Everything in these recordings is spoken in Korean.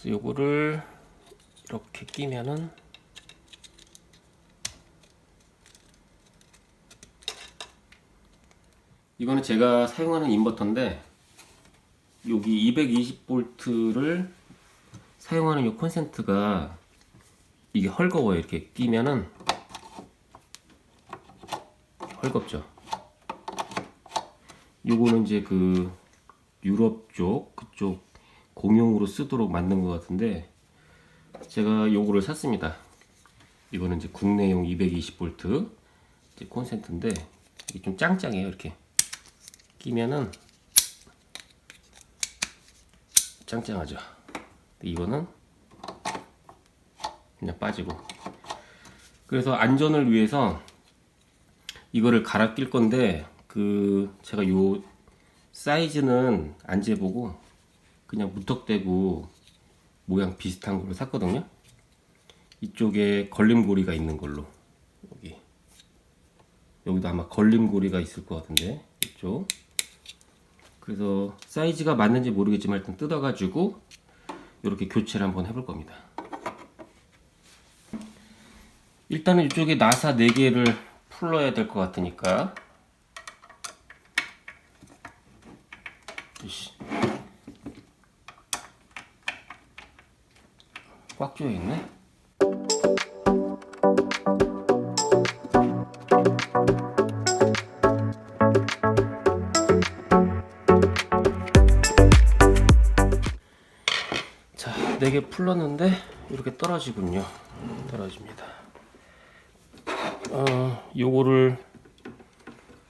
요거를 이렇게 끼면은 이거는 제가 사용하는 인버터인데 여기 220V를 사용하는 이 콘센트가 이게 헐거워요. 이렇게 끼면은 헐겁죠. 요거는 이제 그 유럽 쪽 그쪽 공용으로 쓰도록 만든 것 같은데 제가 요거를 샀습니다. 이거는 이제 국내용 220V 이제 콘센트인데 이게 좀 짱짱해요. 이렇게 끼면은 짱짱하죠. 이거는 그냥 빠지고. 그래서 안전을 위해서 이거를 갈아 낄 건데 그 제가 요 사이즈는 안 재보고 그냥 무턱대고 모양 비슷한 걸로 샀거든요. 이쪽에 걸림고리가 있는 걸로. 여기도 아마 걸림고리가 있을 것 같은데 이쪽. 그래서 사이즈가 맞는지 모르겠지만 일단 뜯어가지고 이렇게 교체를 한번 해볼 겁니다. 일단은 이쪽에 나사 4개를 풀러야 될 것 같으니까 꽉 조여있네. 자, 4개 풀렀는데 이렇게 떨어지군요. 떨어집니다. 요거를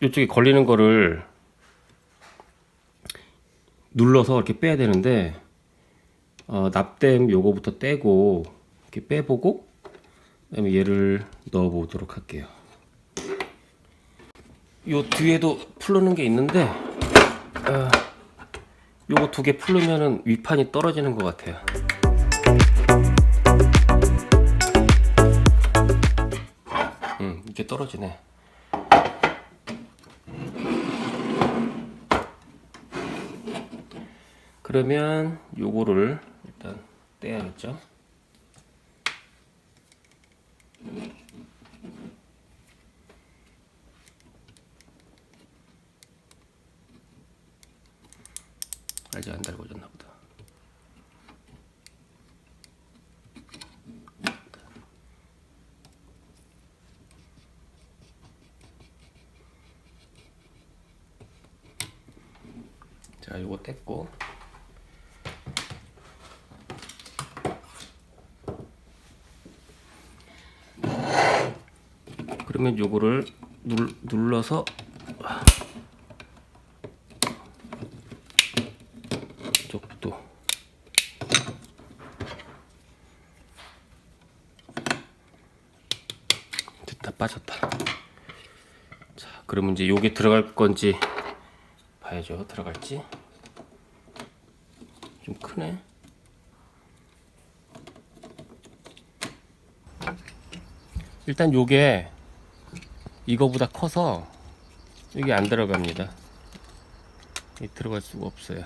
이쪽에 걸리는 거를 눌러서 이렇게 빼야 되는데 납땜 요거부터 떼고 이렇게 빼보고 그다음에 얘를 넣어 보도록 할게요. 요 뒤에도 풀르는 게 있는데 요거 2개 풀르면은 위판이 떨어지는 것 같아요. 이게 떨어지네. 그러면 요거를 일단 떼야겠죠. 아직 안 달궈졌나 보다. 자, 요거 뗐고 그러면 요거를 눌러서 이쪽도 됐다. 빠졌다. 자, 그러면 이제 요게 들어갈 건지 봐야죠. 들어갈지. 좀 크네. 일단 요게 이거보다 커서 여기 안 들어갑니다. 들어갈 수가 없어요.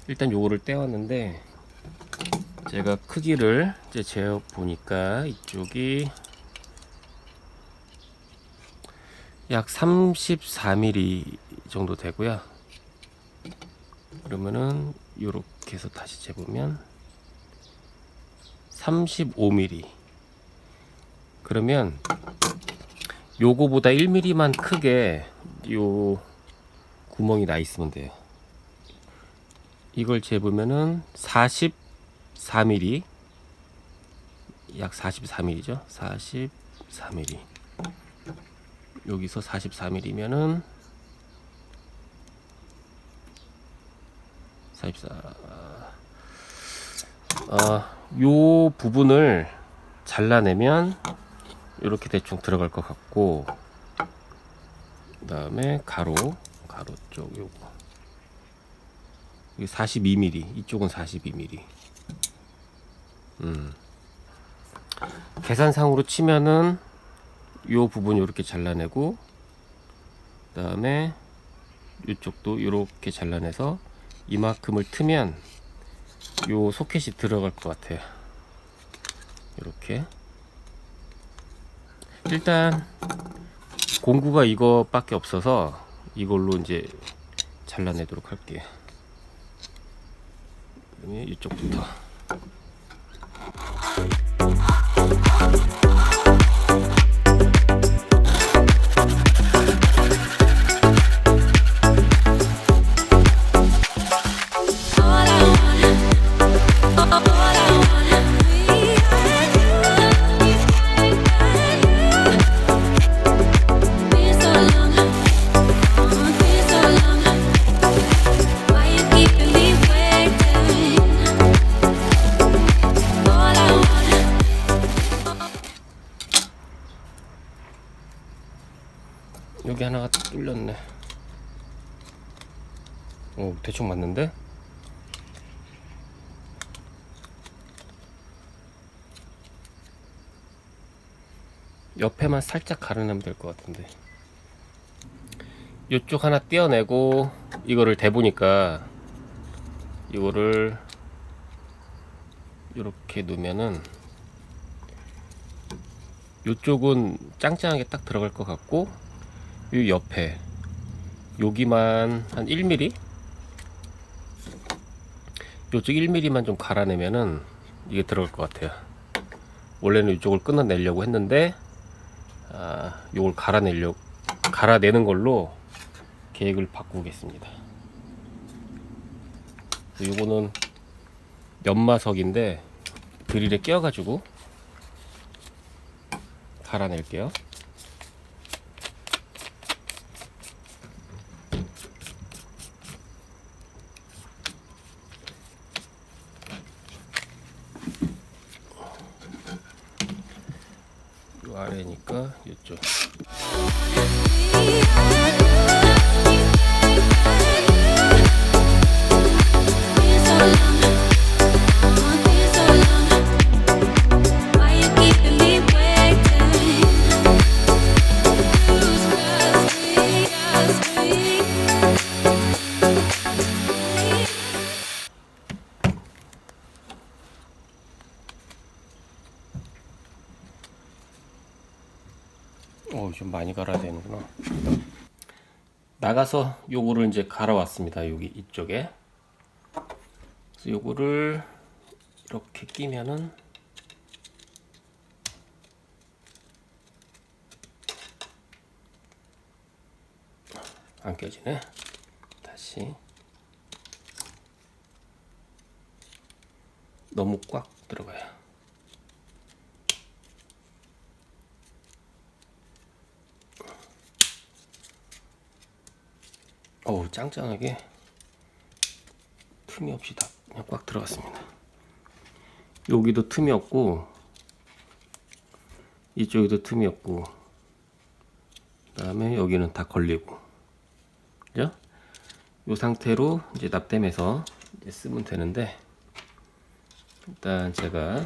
일단 요거를 떼왔는데 제가 크기를 이제 재어 보니까 이쪽이 약 34mm 정도 되고요. 그러면은 요렇게 해서 다시 재보면 35mm. 그러면 요거보다 1mm만 크게 요 구멍이 나 있으면 돼요. 이걸 재보면은 44mm, 약 44mm죠. 44mm. 여기서 44mm면은 44. 요 부분을 잘라내면 이렇게 대충 들어갈 것 같고, 그 다음에 가로 쪽 요거. 이게 42mm, 이쪽은 42mm. 계산상으로 치면은 요 부분 이렇게 잘라내고, 그 다음에 이쪽도 이렇게 잘라내서 이만큼을 트면 요 소켓이 들어갈 것 같아요. 이렇게 일단 공구가 이거밖에 없어서 이걸로 이제 잘라내도록 할게요. 그러면 이쪽부터. 여기 하나가 뚫렸네. 오, 대충 맞는데? 옆에만 살짝 가려내면 될 것 같은데. 이쪽 하나 떼어내고 이거를 대보니까 이거를 이렇게 놓으면은 이쪽은 짱짱하게 딱 들어갈 것 같고, 이 옆에 여기만 한 1mm? 이쪽 1mm만 좀 갈아내면은 이게 들어갈 것 같아요. 원래는 이쪽을 끊어내려고 했는데 이걸 갈아내는 걸로 계획을 바꾸겠습니다. 이거는 연마석인데 드릴에 끼워가지고 갈아낼게요. 이 아래니까 이쪽. 좀 많이 갈아야 되는구나. 나가서 요거를 이제 갈아왔습니다. 여기 이쪽에. 그래서 요거를 이렇게 끼면은 안 껴지네. 다시. 너무 꽉 들어가요. 어우, 짱짱하게 틈이 없이 다 그냥 꽉 들어갔습니다. 여기도 틈이 없고 이쪽에도 틈이 없고, 그 다음에 여기는 다 걸리고, 그죠? 이 상태로 이제 납땜해서 이제 쓰면 되는데, 일단 제가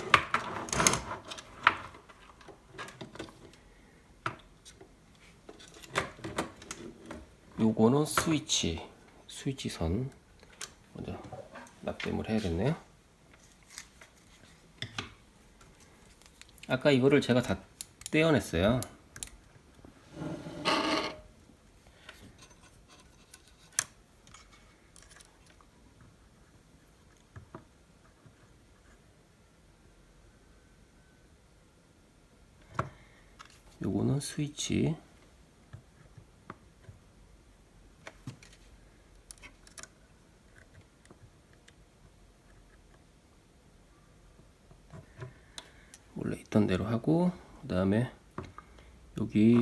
요거는 스위치선 먼저 납땜을 해야겠네요. 아까 이거를 제가 다 떼어냈어요. 요거는 스위치, 원래 있던 대로 하고, 그 다음에 여기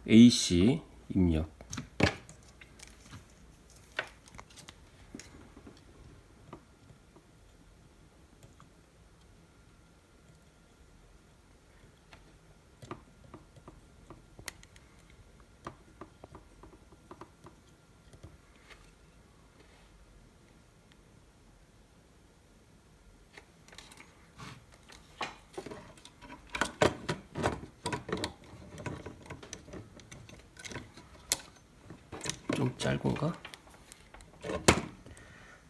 AC 입력, 좀 짧은가?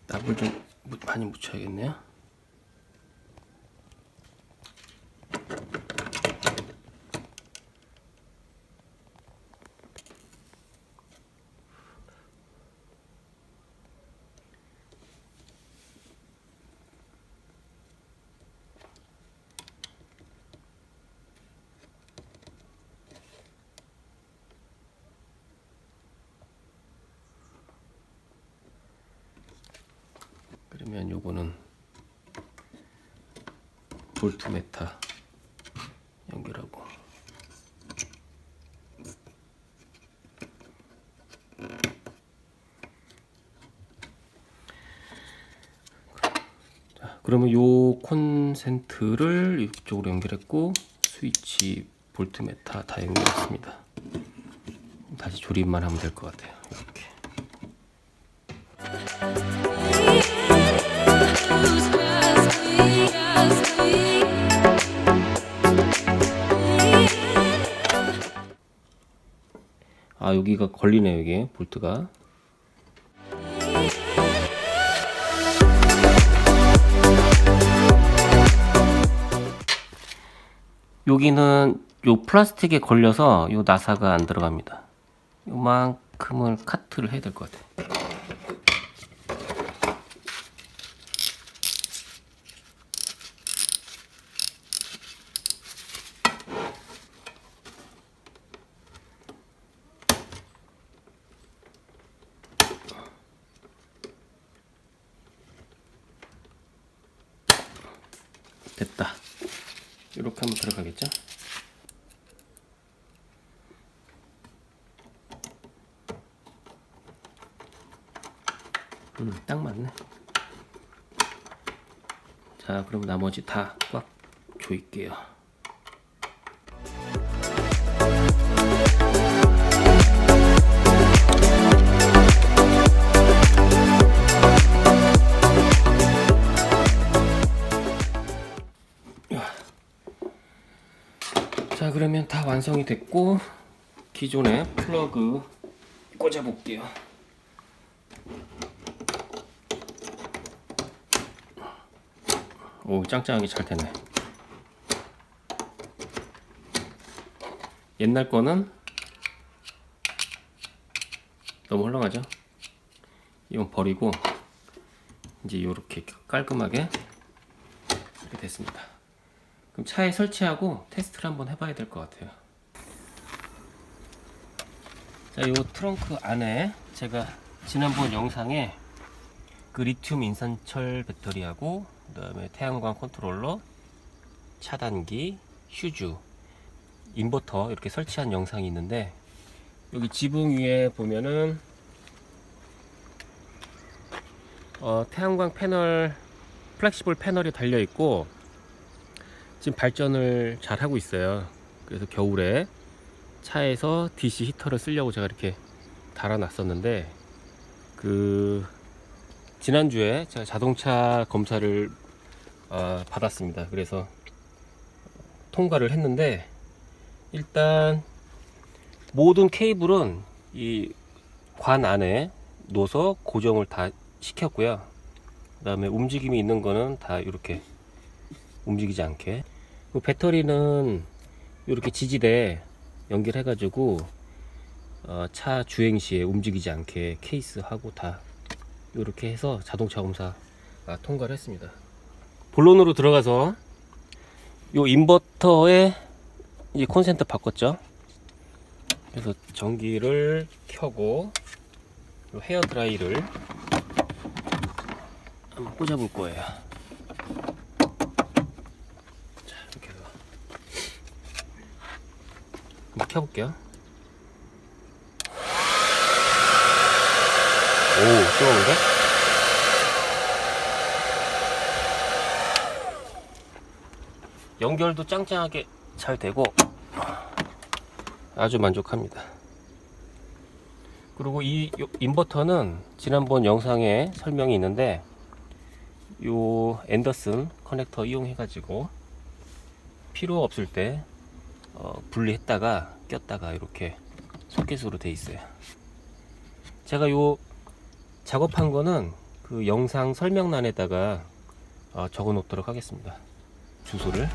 납을 좀 많이 묻혀야겠네요. 그러면 요거는 볼트메타 연결하고, 자, 그러면 요 콘센트를 이쪽으로 연결했고 스위치 볼트메타 다 연결했습니다. 다시 조립만 하면 될 것 같아요. 이렇게. 아, 여기가 걸리네요. 여기 볼트가. 여기는 요 플라스틱에 걸려서 요 나사가 안 들어갑니다. 요만큼을 카트를 해야 될 것 같아요. 됐다. 이렇게 하면 들어가겠죠? 딱 맞네. 자, 그럼 나머지 다 꽉 조일게요. 자, 그러면 다 완성이 됐고 기존에 플러그 꽂아 볼게요. 오, 짱짱하게 잘 되네. 옛날 거는 너무 헐렁하죠? 이건 버리고 이제 이렇게 깔끔하게 이렇게 됐습니다. 그럼 차에 설치하고 테스트를 한번 해봐야 될 것 같아요. 자, 이 트렁크 안에 제가 지난번 영상에 그 리튬 인산철 배터리하고 그 다음에 태양광 컨트롤러, 차단기, 휴즈, 인버터 이렇게 설치한 영상이 있는데, 여기 지붕 위에 보면은 태양광 패널, 플렉시블 패널이 달려 있고 지금 발전을 잘 하고 있어요. 그래서 겨울에 차에서 DC 히터를 쓰려고 제가 이렇게 달아놨었는데, 지난주에 제가 자동차 검사를 받았습니다. 그래서 통과를 했는데, 일단 모든 케이블은 이 관 안에 넣어서 고정을 다 시켰고요. 그 다음에 움직임이 있는 거는 다 이렇게 움직이지 않게, 배터리는 이렇게 지지대 연결해 가지고 차 주행 시에 움직이지 않게 케이스하고 다 이렇게 해서 자동차 검사 통과를 했습니다. 본론으로 들어가서 요 인버터에 이제 콘센트 바꿨죠. 그래서 전기를 켜고 요 헤어 드라이를 한번 꽂아 볼 거예요. 자, 이렇게 해서 한번 켜볼게요. 오, 뜨거운데? 연결도 짱짱하게 잘 되고 아주 만족합니다. 그리고 이 인버터는 지난번 영상에 설명이 있는데, 요 앤더슨 커넥터 이용해 가지고 필요 없을 때 분리했다가 꼈다가 이렇게 소켓으로 돼 있어요. 제가 요 작업한 거는 그 영상 설명란에다가 적어 놓도록 하겠습니다. 주소를.